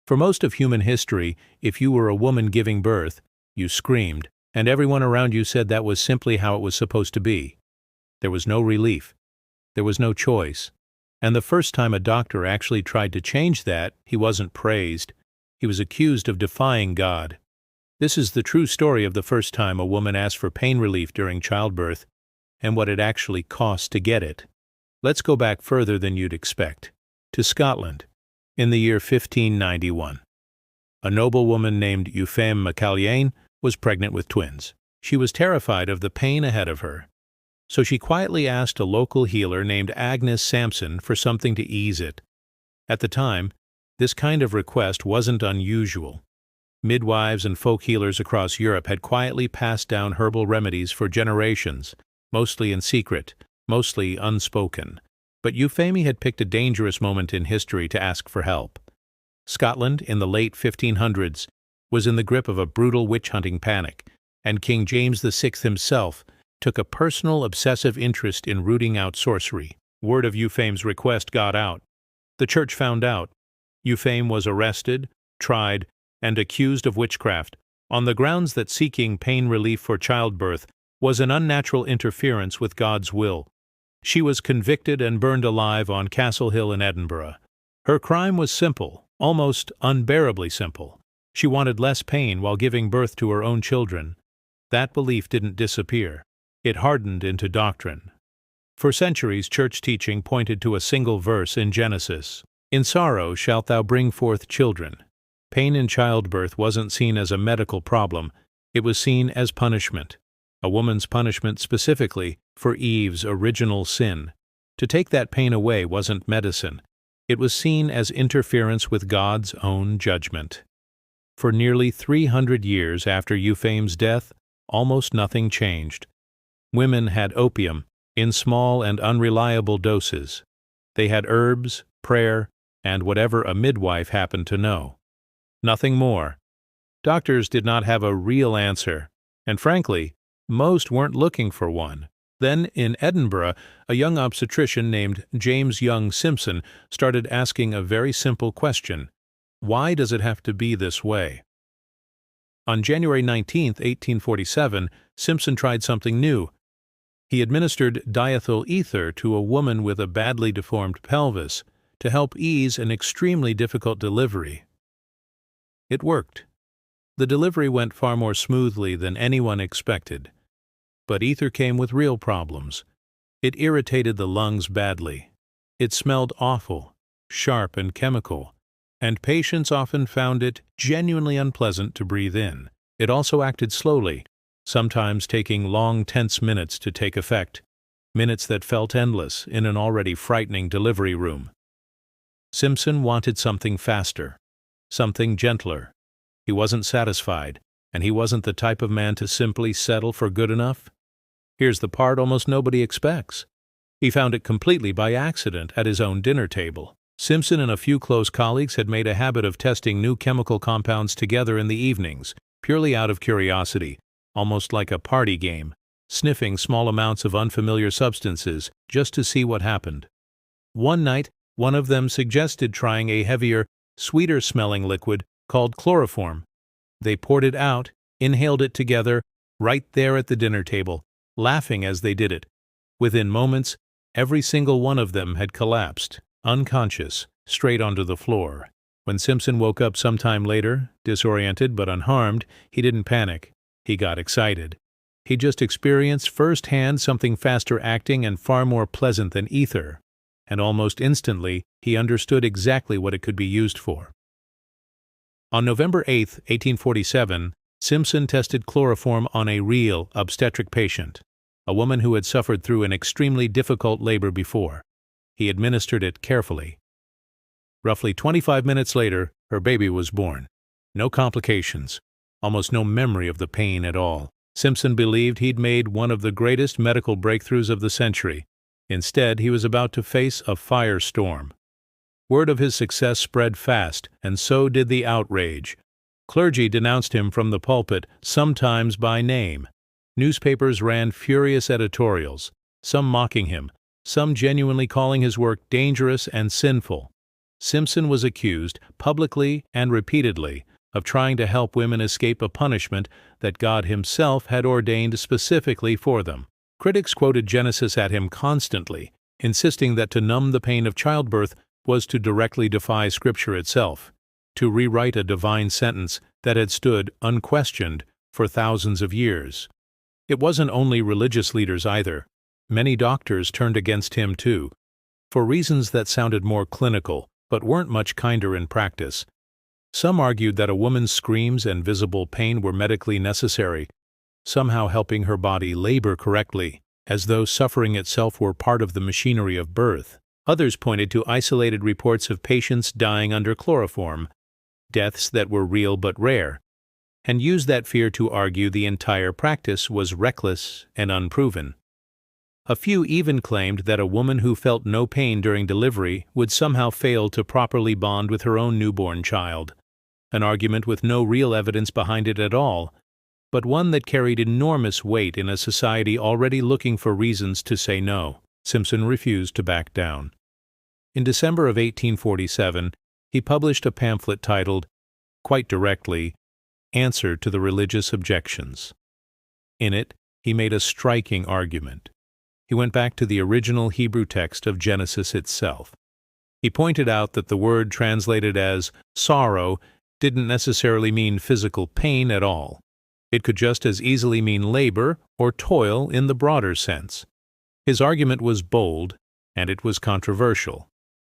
For most of human history, if you were a woman giving birth, you screamed, and everyone around you said that was simply how it was supposed to be. There was no relief. There was no choice. And the first time a doctor actually tried to change that, he wasn't praised. He was accused of defying God. This is the true story of the first time a woman asked for pain relief during childbirth, and what it actually cost to get it. Let's go back further than you'd expect, to Scotland, in the year 1591. A noblewoman named Eupheme MacCallien was pregnant with twins. She was terrified of the pain ahead of her, so she quietly asked a local healer named James Simpson for something to ease it. At the time, this kind of request wasn't unusual. Midwives and folk healers across Europe had quietly passed down herbal remedies for generations, mostly in secret, mostly unspoken. But Euphemie had picked a dangerous moment in history to ask for help. Scotland, in the late 1500s, was in the grip of a brutal witch-hunting panic, and King James VI himself took a personal, obsessive interest in rooting out sorcery. Word of Euphemie's request got out. The church found out. Euphemie was arrested, tried, and accused of witchcraft, on the grounds that seeking pain relief for childbirth was an unnatural interference with God's will. She was convicted and burned alive on Castle Hill in Edinburgh. Her crime was simple, almost unbearably simple. She wanted less pain while giving birth to her own children. That belief didn't disappear. It hardened into doctrine. For centuries, church teaching pointed to a single verse in Genesis. "In sorrow shalt thou bring forth children." Pain in childbirth wasn't seen as a medical problem. It was seen as punishment. A woman's punishment specifically for Eve's original sin. To take that pain away wasn't medicine. It was seen as interference with God's own judgment. For nearly 300 years after Euphemie's death, almost nothing changed. Women had opium, in small and unreliable doses. They had herbs, prayer, and whatever a midwife happened to know. Nothing more. Doctors did not have a real answer, and frankly, most weren't looking for one. Then, in Edinburgh, a young obstetrician named James Young Simpson started asking a very simple question: why does it have to be this way? On January 19, 1847, Simpson tried something new. He administered diethyl ether to a woman with a badly deformed pelvis to help ease an extremely difficult delivery. It worked. The delivery went far more smoothly than anyone expected. But ether came with real problems. It irritated the lungs badly. It smelled awful, sharp and chemical, and patients often found it genuinely unpleasant to breathe in. It also acted slowly, sometimes taking long, tense minutes to take effect, minutes that felt endless in an already frightening delivery room. Simpson wanted something faster, something gentler. He wasn't satisfied, and he wasn't the type of man to simply settle for good enough. Here's the part almost nobody expects. He found it completely by accident at his own dinner table. Simpson and a few close colleagues had made a habit of testing new chemical compounds together in the evenings, purely out of curiosity, almost like a party game, sniffing small amounts of unfamiliar substances just to see what happened. One night, one of them suggested trying a heavier, sweeter-smelling liquid called chloroform. They poured it out, inhaled it together, right there at the dinner table, laughing as they did it. Within moments, every single one of them had collapsed, unconscious, straight onto the floor. When Simpson woke up sometime later, disoriented but unharmed, he didn't panic. He got excited. He just experienced firsthand something faster acting and far more pleasant than ether. And almost instantly, he understood exactly what it could be used for. On November 8, 1847, Simpson tested chloroform on a real obstetric patient, a woman who had suffered through an extremely difficult labor before. He administered it carefully. Roughly 25 minutes later, her baby was born. No complications, almost no memory of the pain at all. Simpson believed he'd made one of the greatest medical breakthroughs of the century. Instead, he was about to face a firestorm. Word of his success spread fast, and so did the outrage. Clergy denounced him from the pulpit, sometimes by name. Newspapers ran furious editorials, some mocking him, some genuinely calling his work dangerous and sinful. Simpson was accused, publicly and repeatedly, of trying to help women escape a punishment that God Himself had ordained specifically for them. Critics quoted Genesis at him constantly, insisting that to numb the pain of childbirth was to directly defy Scripture itself, to rewrite a divine sentence that had stood unquestioned for thousands of years. It wasn't only religious leaders either. Many doctors turned against him too, for reasons that sounded more clinical, but weren't much kinder in practice. Some argued that a woman's screams and visible pain were medically necessary, somehow helping her body labor correctly, as though suffering itself were part of the machinery of birth. Others pointed to isolated reports of patients dying under chloroform, deaths that were real but rare, and used that fear to argue the entire practice was reckless and unproven. A few even claimed that a woman who felt no pain during delivery would somehow fail to properly bond with her own newborn child, an argument with no real evidence behind it at all, but one that carried enormous weight in a society already looking for reasons to say no. Simpson refused to back down. In December of 1847, he published a pamphlet titled, quite directly, Answer to the Religious Objections. In it, he made a striking argument. He went back to the original Hebrew text of Genesis itself. He pointed out that the word translated as sorrow didn't necessarily mean physical pain at all. It could just as easily mean labor or toil in the broader sense. His argument was bold, and it was controversial,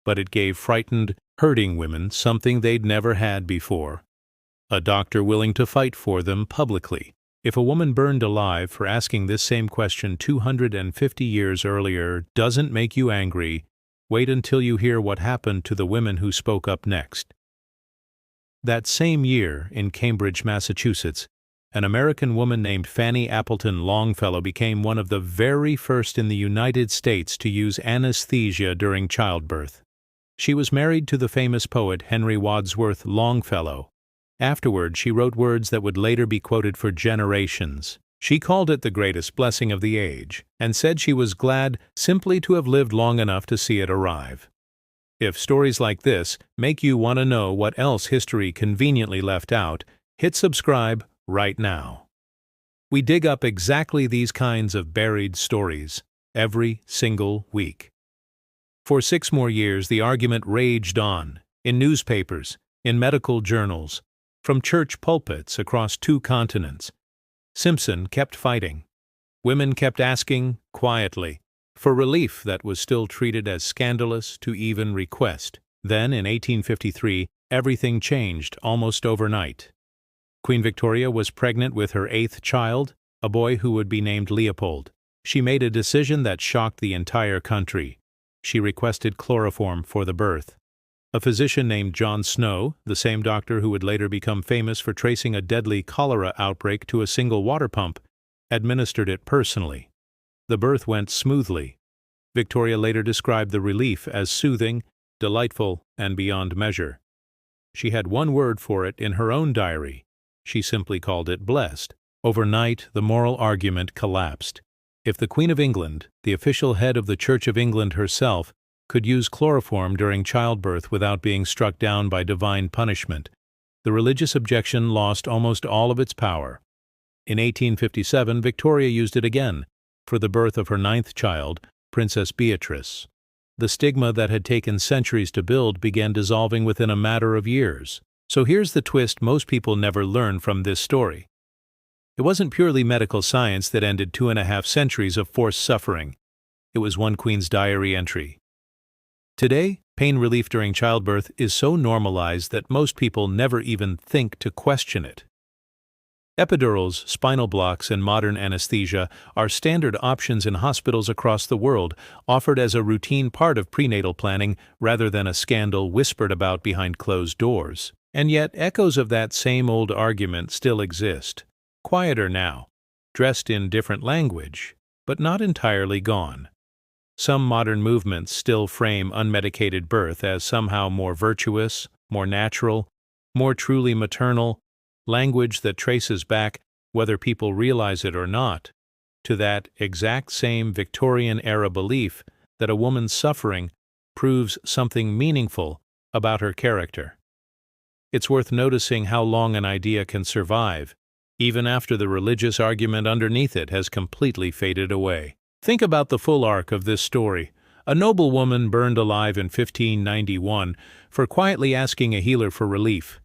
but it gave frightened, hurting women something they'd never had before: a doctor willing to fight for them publicly. If a woman burned alive for asking this same question 250 years earlier doesn't make you angry, wait until you hear what happened to the women who spoke up next. That same year, in Cambridge, Massachusetts, an American woman named Fanny Appleton Longfellow became one of the very first in the United States to use anesthesia during childbirth. She was married to the famous poet Henry Wadsworth Longfellow. Afterward, she wrote words that would later be quoted for generations. She called it the greatest blessing of the age, and said she was glad simply to have lived long enough to see it arrive. If stories like this make you want to know what else history conveniently left out, hit subscribe right now. We dig up exactly these kinds of buried stories every single week. For 6 more years, the argument raged on, in newspapers, in medical journals, from church pulpits across 2 continents. Simpson kept fighting. Women kept asking, quietly, for relief that was still treated as scandalous to even request. Then, in 1853, everything changed almost overnight. Queen Victoria was pregnant with her 8th child, a boy who would be named Leopold. She made a decision that shocked the entire country. She requested chloroform for the birth. A physician named John Snow, the same doctor who would later become famous for tracing a deadly cholera outbreak to a single water pump, administered it personally. The birth went smoothly. Victoria later described the relief as soothing, delightful, and beyond measure. She had one word for it in her own diary. She simply called it blessed. Overnight, the moral argument collapsed. If the Queen of England, the official head of the Church of England herself, could use chloroform during childbirth without being struck down by divine punishment, the religious objection lost almost all of its power. In 1857, Victoria used it again, for the birth of her 9th child, Princess Beatrice. The stigma that had taken centuries to build began dissolving within a matter of years. So here's the twist most people never learn from this story. It wasn't purely medical science that ended 2.5 centuries of forced suffering. It was one queen's diary entry. Today, pain relief during childbirth is so normalized that most people never even think to question it. Epidurals, spinal blocks, and modern anesthesia are standard options in hospitals across the world, offered as a routine part of prenatal planning rather than a scandal whispered about behind closed doors. And yet, echoes of that same old argument still exist. Quieter now, dressed in different language, but not entirely gone. Some modern movements still frame unmedicated birth as somehow more virtuous, more natural, more truly maternal, language that traces back, whether people realize it or not, to that exact same Victorian-era belief that a woman's suffering proves something meaningful about her character. It's worth noticing how long an idea can survive, even after the religious argument underneath it has completely faded away. Think about the full arc of this story. A noblewoman burned alive in 1591 for quietly asking a healer for relief.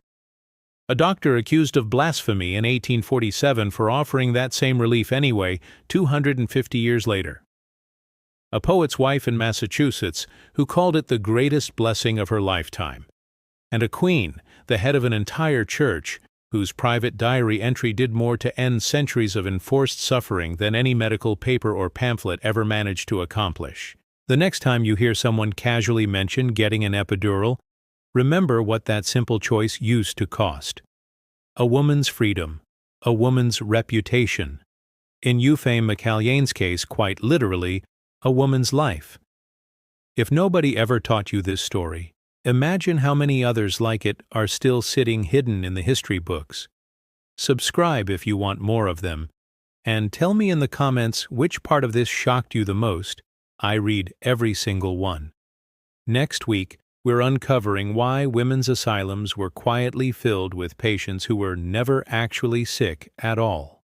A doctor accused of blasphemy in 1847 for offering that same relief anyway, 250 years later. A poet's wife in Massachusetts who called it the greatest blessing of her lifetime. And a queen, the head of an entire church, whose private diary entry did more to end centuries of enforced suffering than any medical paper or pamphlet ever managed to accomplish. The next time you hear someone casually mention getting an epidural, remember what that simple choice used to cost. A woman's freedom, a woman's reputation. In Euphane McCallion's case, quite literally, a woman's life. If nobody ever taught you this story, imagine how many others like it are still sitting hidden in the history books. Subscribe if you want more of them, and tell me in the comments which part of this shocked you the most. I read every single one. Next week, we're uncovering why women's asylums were quietly filled with patients who were never actually sick at all.